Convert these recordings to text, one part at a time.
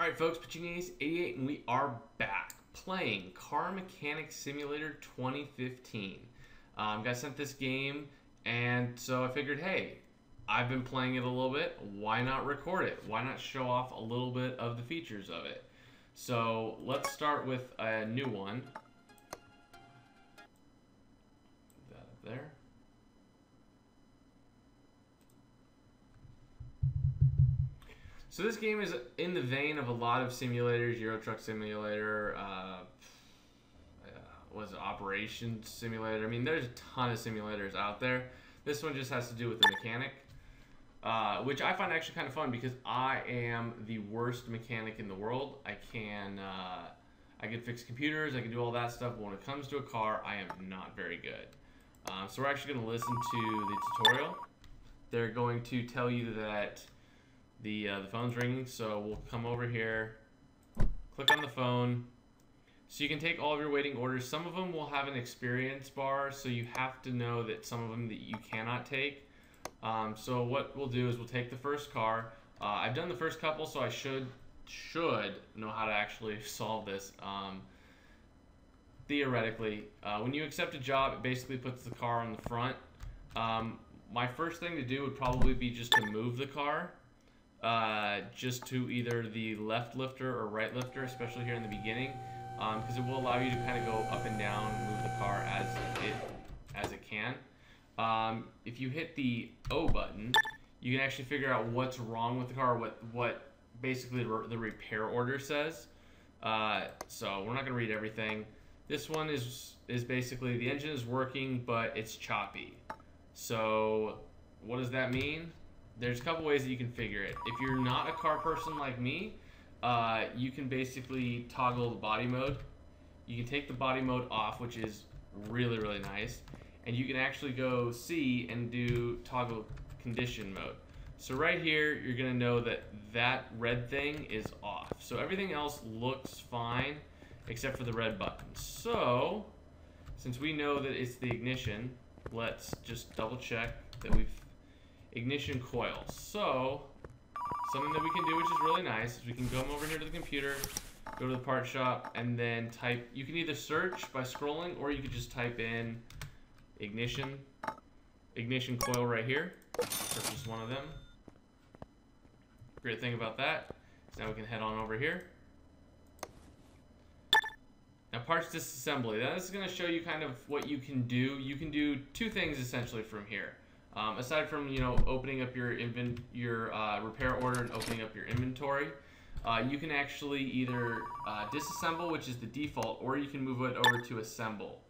Alright folks, Pachinkies88 and we are back playing Car Mechanic Simulator 2015. Got sent this game and so I figured, hey, I've been playing it a little bit, why not record it? Why not show off a little bit of the features of it? So let's start with a new one. Put that up there. So this game is in the vein of a lot of simulators, Euro Truck Simulator, what is it, Operations Simulator. I mean, there's a ton of simulators out there. This one just has to do with the mechanic, which I find actually kind of fun because I am the worst mechanic in the world. I can fix computers, I can do all that stuff, but when it comes to a car, I am not very good. So we're actually going to listen to the tutorial. They're going to tell you that the phone's ringing, so we'll come over here, click on the phone. So you can take all of your waiting orders. Some of them will have an experience bar, so you have to know that some of them that you cannot take. So what we'll do is we'll take the first car. I've done the first couple, so I should know how to actually solve this. Theoretically, when you accept a job, it basically puts the car on the front. My first thing to do would probably be just to move the car. Just to either the left lifter or right lifter, especially here in the beginning, because it will allow you to kind of go up and down, move the car as it can. If you hit the O button, you can actually figure out what's wrong with the car, what basically the repair order says. So we're not going to read everything. This one is basically the engine is working, but it's choppy. So what does that mean? There's a couple ways that you can figure it. If you're not a car person like me, you can basically toggle the body mode. You can take the body mode off, which is really, really nice. And you can actually go see and do toggle condition mode. So right here, you're gonna know that that red thing is off. So everything else looks fine, except for the red button. So, since we know that it's the ignition, let's just double check that we've ignition coil. So something that we can do, which is really nice, is we can come over here to the computer, go to the part shop, and then type. You can either search by scrolling, or you could just type in ignition coil right here. Purchase one of them. Great thing about that is now we can head on over here. Now parts disassembly. That is going to show you kind of what you can do. You can do two things essentially from here. Aside from, you know, opening up your repair order and opening up your inventory, you can actually either disassemble, which is the default, or you can move it over to assemble.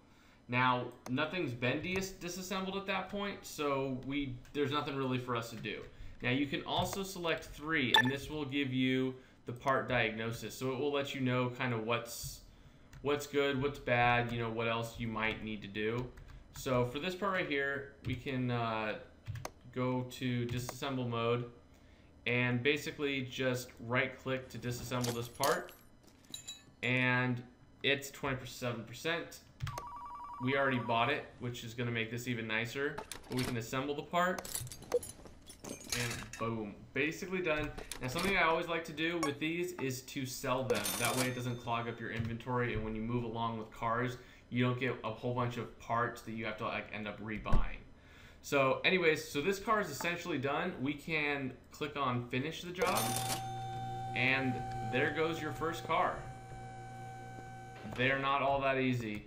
Now, nothing's been disassembled at that point, so there's nothing really for us to do. Now, you can also select 3, and this will give you the part diagnosis. So it will let you know kind of what's good, what's bad, you know, what else you might need to do. So for this part right here, we can go to disassemble mode and basically just right click to disassemble this part, and it's 27%. We already bought it, which is going to make this even nicer. But we can assemble the part and boom, basically done. Now something I always like to do with these is to sell them. That way it doesn't clog up your inventory, and when you move along with cars, you don't get a whole bunch of parts that you have to like end up rebuying. So anyways, so this car is essentially done. We can click on finish the job, and there goes your first car. They're not all that easy,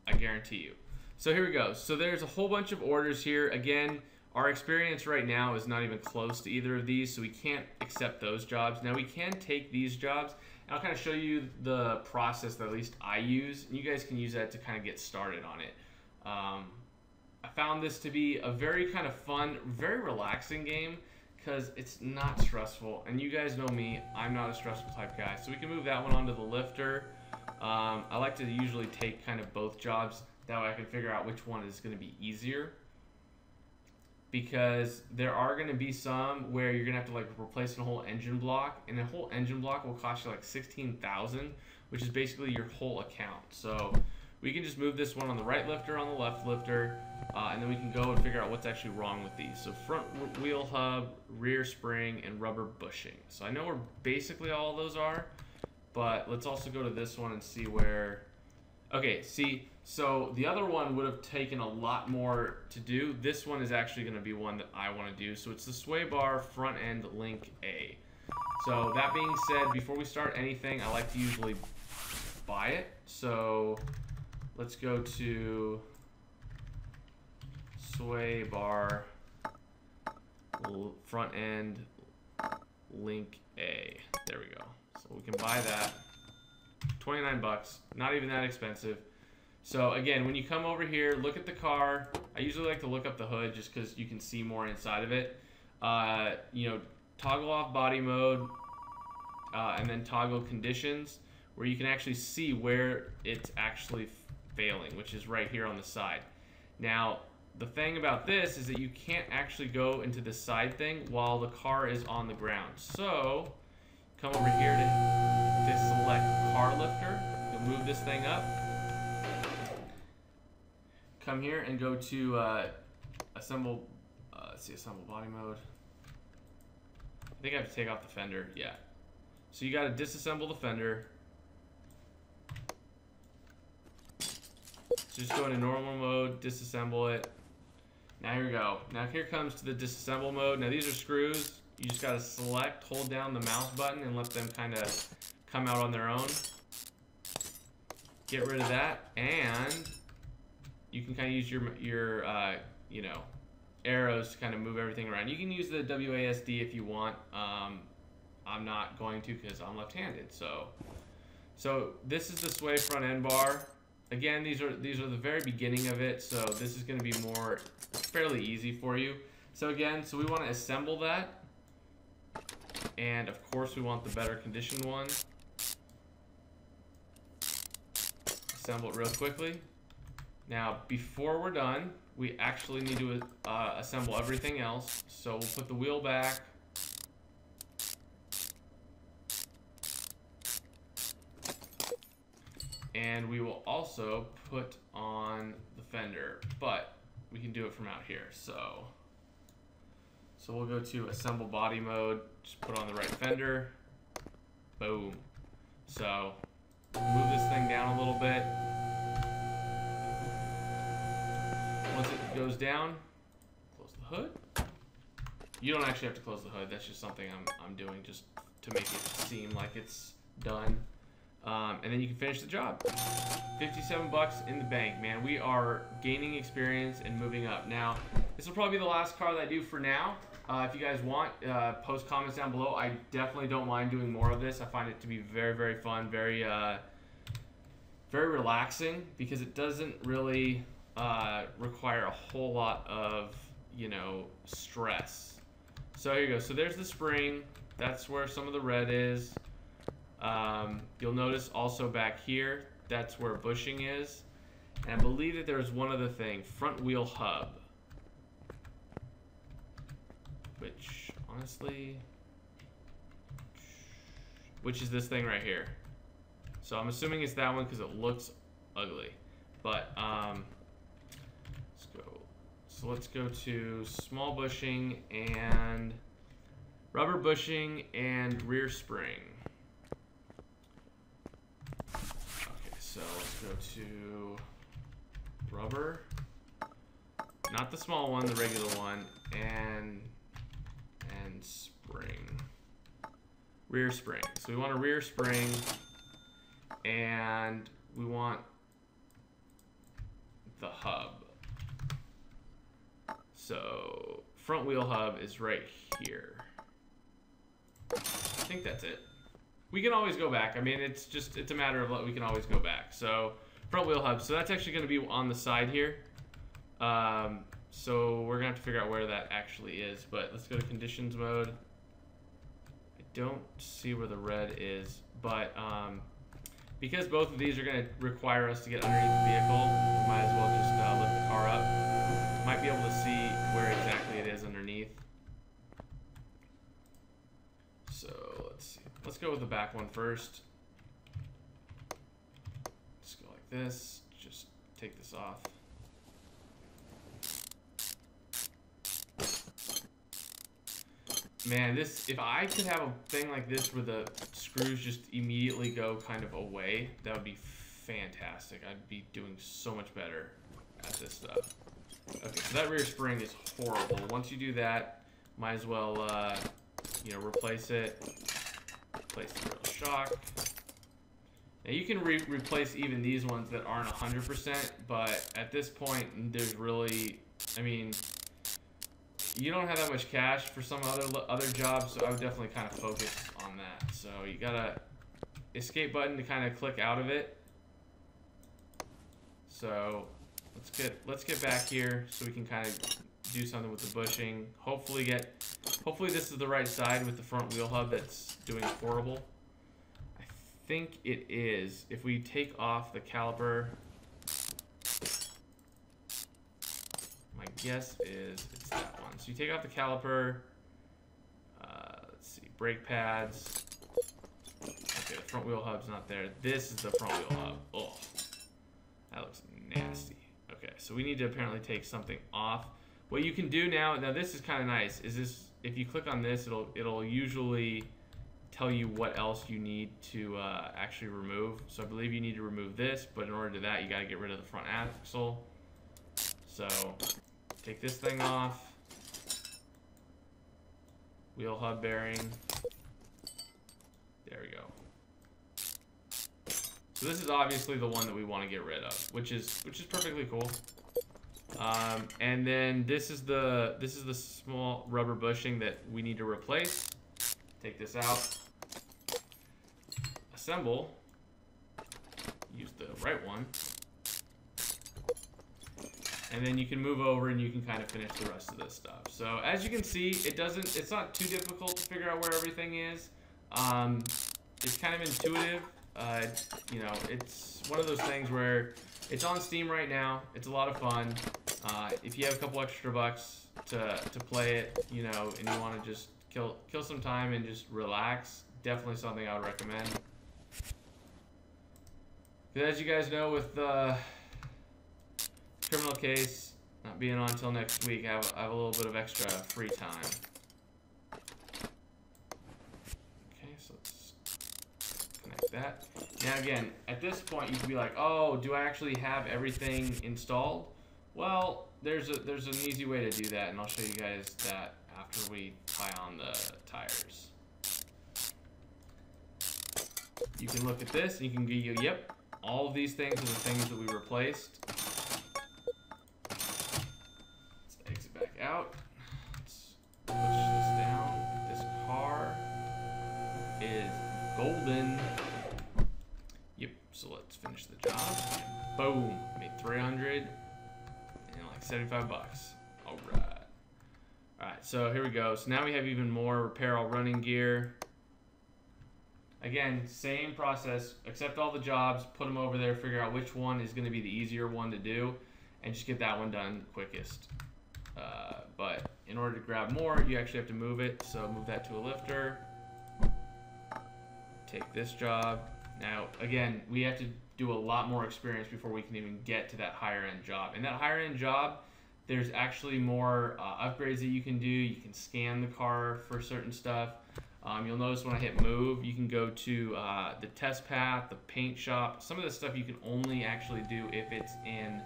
I guarantee you. So here we go. So there's a whole bunch of orders here. Again, our experience right now is not even close to either of these, so we can't accept those jobs. Now we can take these jobs. I'll kind of show you the process that at least I use, and you guys can use that to kind of get started on it. I found this to be a very kind of fun, very relaxing game because it's not stressful. And you guys know me, I'm not a stressful type guy. So we can move that one onto the lifter. I like to usually take kind of both jobs. That way I can figure out which one is going to be easier. Because there are going to be some where you're going to have to like replace a whole engine block, and a whole engine block will cost you like $16,000, which is basically your whole account. So we can just move this one on the right lifter, on the left lifter, and then we can go and figure out what's actually wrong with these. So front wheel hub, rear spring, and rubber bushing. So I know where basically all of those are, but let's also go to this one and see where... Okay, see, so the other one would have taken a lot more to do. This one is actually going to be one that I want to do. So it's the sway bar front end link A. So that being said, before we start anything, I like to usually buy it. So let's go to sway bar front end link A. There we go. So we can buy that. 29 bucks, not even that expensive. So again, when you come over here, look at the car. I usually like to look up the hood just because you can see more inside of it. You know, toggle off body mode, and then toggle conditions, where you can actually see where it's actually failing, which is right here on the side. Now, the thing about this is that you can't actually go into the side thing while the car is on the ground. So, come over here to select car lifter. You'll move this thing up. Come here and go to assemble. Let's see, assemble body mode. I think I have to take off the fender. Yeah. So you got to disassemble the fender. So just go into normal mode, disassemble it. Now here we go. Now here comes to the disassemble mode. Now these are screws. You just got to select, hold down the mouse button, and let them kind of come out on their own. Get rid of that, and you can kind of use your you know, arrows to kind of move everything around. You can use the WASD if you want. I'm not going to because I'm left-handed. So this is the sway front end bar. Again, these are the very beginning of it, so this is going to be more fairly easy for you. So again, we want to assemble that, and of course we want the better conditioned one. Assemble it real quickly. Now, before we're done, we actually need to assemble everything else. So we'll put the wheel back. And we will also put on the fender, but we can do it from out here. So we'll go to assemble body mode, just put on the right fender. Boom. So move this thing down a little bit. Once it goes down, close the hood. You don't actually have to close the hood. That's just something I'm doing just to make it seem like it's done. And then you can finish the job. 57 bucks in the bank, man. We are gaining experience and moving up. Now, this will probably be the last car that I do for now. If you guys want, post comments down below. I definitely don't mind doing more of this. I find it to be very, very fun, very relaxing, because it doesn't really require a whole lot of, you know, stress. So here you go. So there's the spring. That's where some of the red is. You'll notice also back here, that's where bushing is. And I believe that there's one other thing, front wheel hub. Which, honestly, which is this thing right here. So I'm assuming it's that one because it looks ugly. But, let's go. So let's go to small bushing and rubber bushing and rear spring. So let's go to rubber, not the small one, the regular one, and spring, rear spring. So we want a rear spring, and we want the hub. So front wheel hub is right here. I think that's it. We can always go back. I mean, it's a matter of, we can always go back. So front wheel hub. So that's actually going to be on the side here. So we're going to have to figure out where that actually is. But let's go to conditions mode. I don't see where the red is. But because both of these are going to require us to get underneath the vehicle, we might as well just lift the car up. Might be able to see where exactly it is underneath. So let's see. Let's go with the back one first. Let's go like this, just take this off. Man, this, if I could have a thing like this where the screws just immediately go kind of away, that would be fantastic. I'd be doing so much better at this stuff. Okay, so that rear spring is horrible. Once you do that, might as well, you know, replace it. Replace the real shock. Now you can replace even these ones that aren't 100%, but at this point, there's really, I mean, you don't have that much cash for some other jobs, so I would definitely kind of focus on that. So you gotta escape button to kind of click out of it. So let's get back here so we can kind of do something with the bushing. Hopefully this is the right side with the front wheel hub that's doing horrible. I think it is. If we take off the caliper, my guess is it's that one. So you take off the caliper, let's see, brake pads. Okay, the front wheel hub's not there. This is the front wheel hub. Oh, that looks nasty. Okay, so we need to apparently take something off. What you can do now this is kind of nice, is this, if you click on this, it'll usually tell you what else you need to actually remove. So I believe you need to remove this, but in order to do that, you got to get rid of the front axle. So take this thing off. Wheel hub bearing. There we go. So this is obviously the one that we want to get rid of, which is perfectly cool. And then this is the small rubber bushing that we need to replace. Take this out. Assemble. Use the right one. And then you can move over and you can kind of finish the rest of this stuff. So as you can see, it's not too difficult to figure out where everything is. It's kind of intuitive. You know, it's one of those things where it's on Steam right now. It's a lot of fun. If you have a couple extra bucks to play it, you know, and you want to just kill some time and just relax, definitely something I would recommend. But as you guys know, with the criminal case not being on until next week, I have a little bit of extra free time. Okay, so let's connect that. Now again, at this point you can be like, oh, do I actually have everything installed? Well, there's an easy way to do that, and I'll show you guys that after we tie on the tires. You can look at this and you can go, yep, all of these things are the things that we replaced. Let's exit back out. Let's push this down. This car is golden. Yep, so let's finish the job. Boom, made 300 and like 75 bucks. All right. All right, so here we go. So now we have even more repair all running gear. Again, same process, accept all the jobs, put them over there, figure out which one is going to be the easier one to do, and just get that one done quickest. But in order to grab more, you actually have to move it, so move that to a lifter. Take this job. Now, again, we have to do a lot more experience before we can even get to that higher end job. And that higher end job, there's actually more upgrades that you can do. You can scan the car for certain stuff. You'll notice when I hit move, you can go to the test path, the paint shop. Some of this stuff you can only actually do if it's in,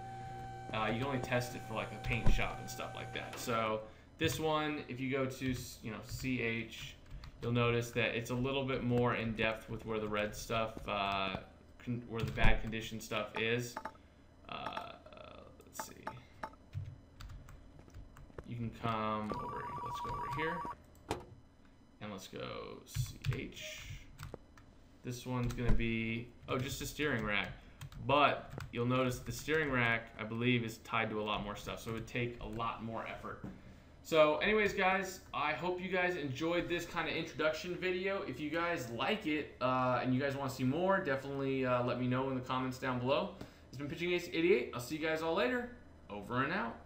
you can only test it for like a paint shop and stuff like that. So this one, if you go to, you know, CH, you'll notice that it's a little bit more in depth with where the red stuff, where the bad condition stuff is. Let's see. You can come over, let's go over here. And let's go CH. This one's gonna be, oh, just a steering rack. But you'll notice the steering rack, I believe, is tied to a lot more stuff. So it would take a lot more effort. So anyways, guys, I hope you guys enjoyed this kind of introduction video. If you guys like it and you guys want to see more, definitely let me know in the comments down below. It's been Pitching Ace 88. I'll see you guys all later. Over and out.